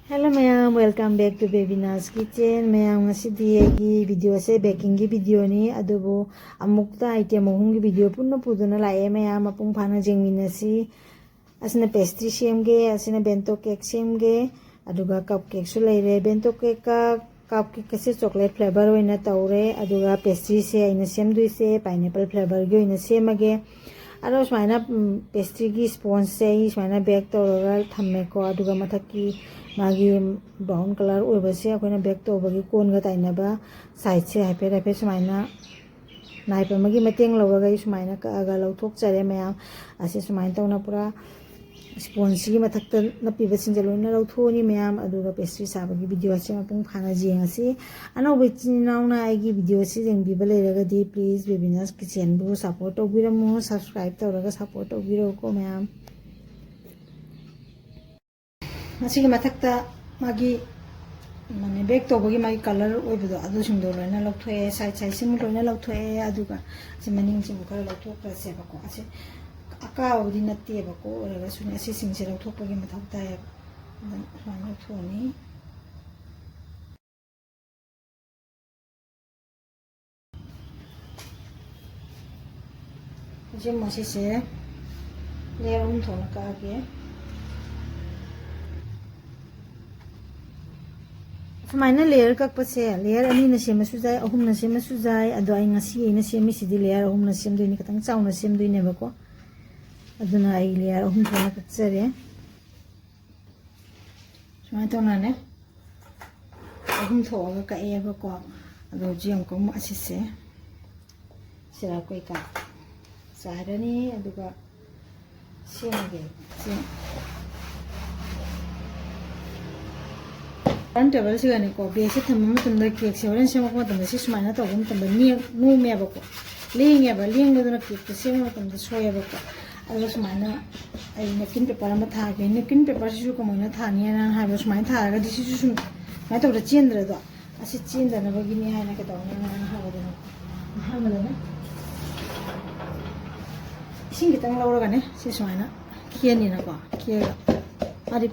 Hello ma'am welcome back to Babina's kitchen ma'am video से baking की video नहीं अदुबो अमुक्ता आइटम अहुम वीडियो पुनः पुदुना लाए मैम मपुंग फाना जेंगमिनसी असना पेस्ट्री सेमगे असना बेंतो केक सेमगे अदुगा कप केक सु लेरे बेंतो केक का कप केक से चॉकलेट फ्लेवर होइना तौरे अदुगा पेस्ट्री से आइना सेमदुइसे पाइनएप्पल फ्लेवर गे होइना सेमगे अरो सुमाइना पेस्ट्री की स्पॉन्ज से सुमाइना बेक तौरगा थम्मेको अदुगा मथकी मागी ब्राउन कलर ओइबसे अखोइना बेक तौबगी कोनगा ताइनाबा साइड से हाइफे हाइफे सुमाइना नाइफ अमगी मतेंग लौरगा सुमाइना कागा लौथोकचरे मैम असे सुमाइना तौना पूरा स्पॉन्ज की मथक्ता नपीबा सिंजे लोइना लौथोनी मैम अदुगा पेस्ट्री साबगी वीडियो असे मपुंग फाना जेंगसी अनौबे चिनाउना आइगी वीडियो असे जेंगबिबा लेरगदी प्लीज बेबीनास किचन बु सपोर्ट तौबिरमु सब्सक्राइब तौरगा सपोर्ट तौबिरोको मैम मसीगी मथक्ता मागी माने बेक तौबगी मागी कलर ओइबदो अदु सिंदो लोइना लौथोए साइड साइड सिम लोइना लौथोए अदुगा से मनिंग सिम खरा लौथोक्रसेबको असे अकाउदी नत्तेबको ओरगा सुने असे सिंसे लौथोपगी मथक्ता है सुमाइना लौथोनी जे मसीसे लेयर उन थोना कागे सुमाइना लेयर कक्पसे लेयर अनी न सेमसु जाय अहुम न सेमसु जाय अदो आई ngasi ina सेमिसिदि लेयर अहुम न सेमदुइनि खतंग चाउना सेमदुइनेबको अदुना आई लेयर अहुम थोना कक्चरे सुमाइना तौनाने अहुम थोगा काएबको अदो जियम को असिसे सिरा कोई का सारनी अदुगा सेमगे से टर्न टेबल से गने को बेसे थम मतम केक से होरन सेम को मतम से सुमाइना तो हम तम नि नु मेबको लेंगेबा लेंगदुना केक से मतम सोयबको अदो सुमाइना आई नेपकिन पेपर अमा थागे नेपकिन पेपर से को मोइना थानी ना हाबो सुमाइना थारगा दिसि सु माइ तो चेंद्र दो असे चेंद्र बगिनी हाइना के तौना हाबदनो हाबदनो इसिंग खितंग लौरगाने से सुमाइना खियनिना को खियगा आदि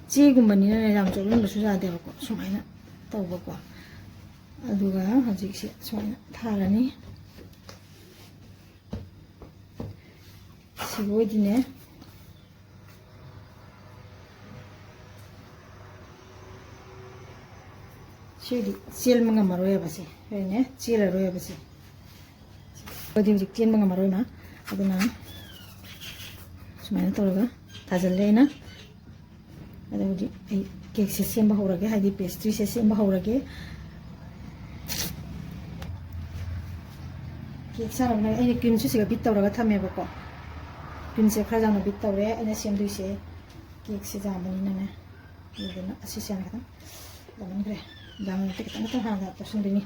चेगुम्बनिना याम चोगुम्बसु जादेबको सुमाइना तौबको अदुगा हजिकसे सुमाइना थारनी सिगोइदिने सिदि चेल मंगा मरोयबसे हैने चेल रोयबसे बदि हजिक चेल मंगा मरोयमा अदुना सुमाइना तौरगा थाजल्लेना अदुदी केक से सेम होरगे हाइदि पेस्ट्री से सेम होरगे केक सारना आई क्रीम से बिट तौरगा थमेबको क्रीम से खरा जाना बिट तौरे आइना सेम दुइसे केक से जाबनिना ने लेना असि से खतम जामनग्रे जामन ते खतम खतम हागा तो सुंदिनी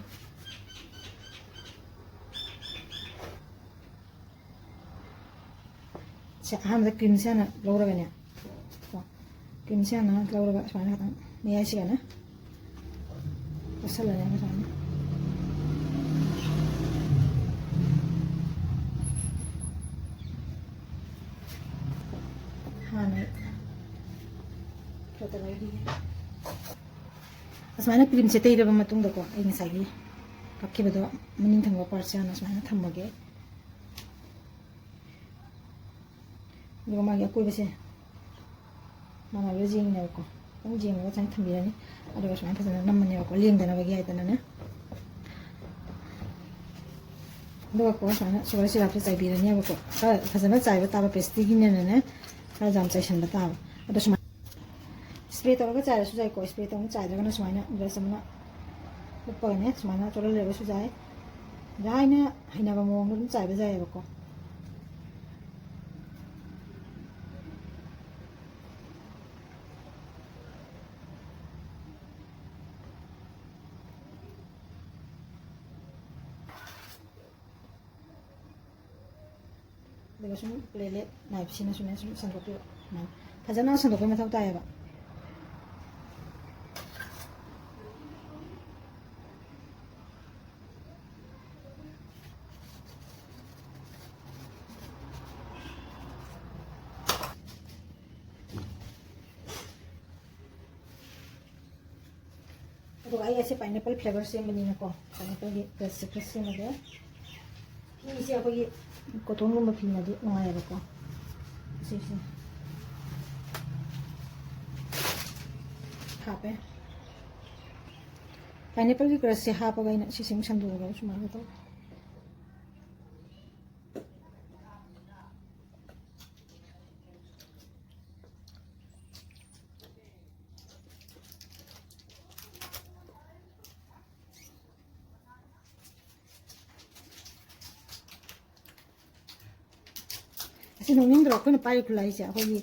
से हम क्रीम से ना लौरगा ने क्रीम से ना लौरगा सुमाइना खतम मेया सिगाना असलने सुमाइना हाँ नहीं क्या लगी सुमाइना क्रीम से तेरब मतुंगदको आई ngसागी कक्खिबदो मनिंग थंगो पार्ट से ना सुमाइना थम्मगे दुगा मागे कोइबसे माना वे जेंगनेबको तंग जेंगगा चाइ थम्बिरानी अदुगा सुमाइना फजना नम्मनेबको लेंदनाबगी आइदनाने दुगा को सुमाइना सुगर सिराप से चाइबिरानीबको फजना चाइबा ताबा पेस्ट्री गिनेने खरा जाम चाइसनबा ताबा अदो सुमाइना स्प्रे तौरगा चाइरसु जाइको स्प्रे तौना चाइरगना सुमाइना ब्रश अमना उपगने सुमाइना चोला लेबसु जाय जायना हाइनाबा मोंग दum चाइबा जायबको देखो सुन प्लेले नाइफ सिना सुने सुन संदोके मान फजना संदोके मथौ तायबा ꯑꯗꯨꯒ ꯑꯩ ꯑꯁꯤ ꯄꯥꯏꯅꯦꯄꯜ ꯐ꯭ꯂꯦꯚꯔ ꯁꯦꯝꯕꯅꯤꯅꯀꯣ ꯄꯥꯏꯅꯦꯄꯜꯒꯤ ꯕꯦꯁꯁꯦ ꯈꯔ ꯁꯦꯝꯃꯒꯦ ꯐꯤꯁꯦ ꯑꯩꯈꯣꯏꯒꯤ ꯀꯣꯇꯣꯟꯒꯨꯝꯕ ꯐꯤꯅꯗꯤ ꯅꯨꯡꯉꯥꯏꯌꯦꯕꯀꯣ ꯁꯤꯁꯦ ꯍꯥꯞꯄꯦ पाइनएप्पल की क्रश से हापगा इन सिम संदोगा सुमार तो ऐसे नोनिंग द्रो कोई पाई खुलाई से कोई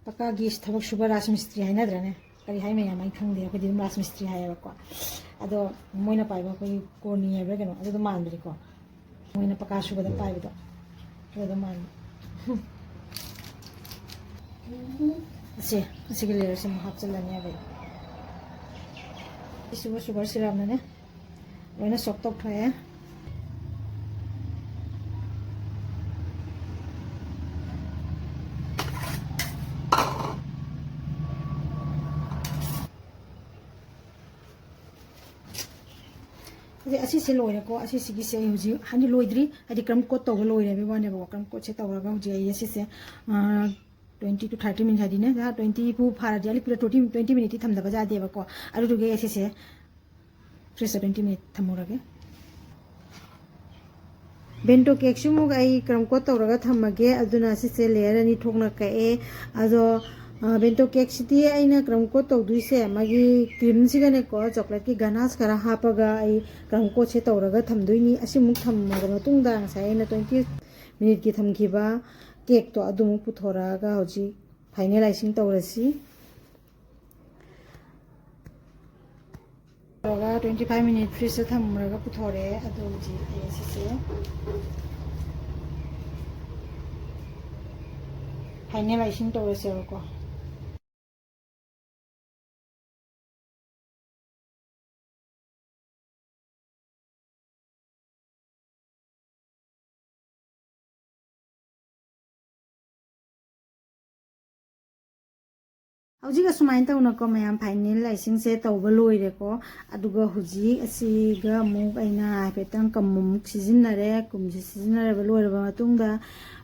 पक्का गीस थबक सुबह राजमिस्त्री है ना द्रने करी हाई में यामाई खंग दे कोई दिन राजमिस्त्री है बको अदो मोइना पाइबा कोई कोनी है बरे कनो अदो मान दरी को मोइना पक्का सुबह द पाइबा तो अदो मान ऐसे के लेयर से हाफ चलने है भाई सुबह सुबह सिराम ने मोइना सॉफ्ट टॉप है असी से लोरेको असी सिगी से हुजी हानि लोइद्री हादि क्रम कोट तव लोइरे बे वाने बो क्रम कोट से तवरगा हुजी आई असी से 20 to 30 मिनट हादि ने 20 पु फारा दियाली पुरा 20 मिनट थम दबा जा देबको अरु दुगे असी से फ्रेश 20 मिनट थमोरगे बेंटो केक सुमुग आई क्रम कोट तवरगा थमगे अदुना असी से लेयर अनि ठोकना काए अजो बेंटो केक सिटी आइना क्रम कोट तौदुइसे मागी क्रीम सिगने को चॉकलेट की गनास खरा हापगा आई क्रम कोट से तौरगा थमदुइनी असि मुक थमगा मतुंग दा साइना 20 मिनिट की थमखिबा केक तो अदुमु पुथोरागा होजि फाइनलाइजिंग तौरसी रगा 25 मिनिट फ्रीज से थमरगा पुथोरे अदु होजि एसिसे फाइनलाइजिंग तौरसे को हौजिक असुमाइन तौनको मैम फाइनलाइजिंग से तौब लोइरेको अदुगा हुजिक असिगा मुक आइना हाइफेटंग कम्मुक सिजिनरे कुमजि सिजिनरे लोइरबा मतुंगदा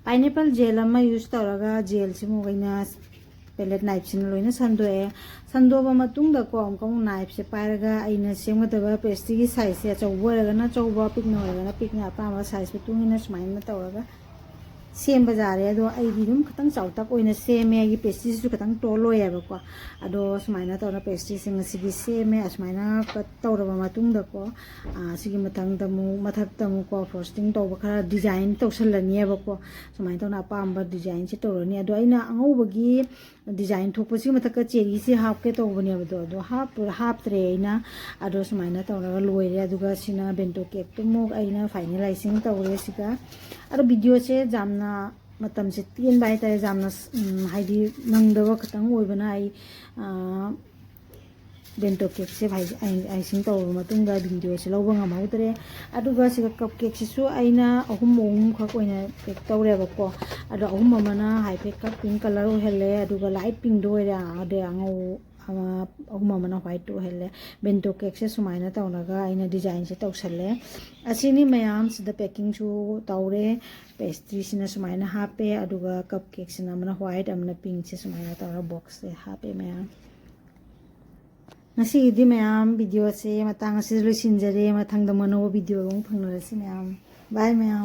पाइनएप्पल जेल अमा use तौरगा jail Simu गइना pellet knife सिन लोइना संदोए संदोबा मतुंगदा को अमकम नाइफ से पाइरगा आइना सेमगदबा पेस्ट्री की साइज से चौबरगना चौबा पिकना होरगना पिकना अपामा साइज मतुंगिना सुमाइन तौरगा सेम बाजार है अदम खतंग चाउतक सेमे पेस्ट्री खतंग टोलोको अदो सुमाइना तौर पेस्ट्री सेमे असुमाइना तौरब मतुंगदको मथक्तमुको फ्रोस्टिंग तौब खरा डिजाइन तौसलनियबको सुमाइन तौना अपाम्ब डिजाइन से तौरनी अदो अइना अंगौबगी डिजाइन थोपसी मथक चेरी से हापके तौबनेबदो अदो हापत्रे अइना अदो सुमाइना तौरगा लोइरे अदुगा सिना बेंटो केक तुमुक अइना फाइनलाइजिंग तौरे सिगा अदो वीडियो से जामना मतम से तीन बाय तारे जामना हाइदी नंगदब खतंग ओइबना आई बेंटो केक से भाई आइसिंग तौर मतुंगा वीडियो से लौब ngамहौदरे अदुगा सिगा कप केक सिसु आइना अहुम खक ओइना पेक तौरेबको अदो अहुम मना हाइफे कप पिंक कलर ओहेले अदुगा लाइट पिंक दोइरा अदे अंगौ अहुम मना व्हाइट ओहेले बेंटो केक से सुमाइना तौरगा आइना डिजाइन से तौसले असिनी मयाम सिदा पैकिंग सु तौरे पेस्ट्री सिना सुमाइना हापे अदुगा कप केक सिना मना व्हाइट अमना पिंक से सुमाइना तौरा बॉक्स से हापे मयाम ngasi मैम वीडियो से मतंग से लोइसिनजरे मथंग द मनो वीडियो गं फंगनरसि मैम बाय मैम।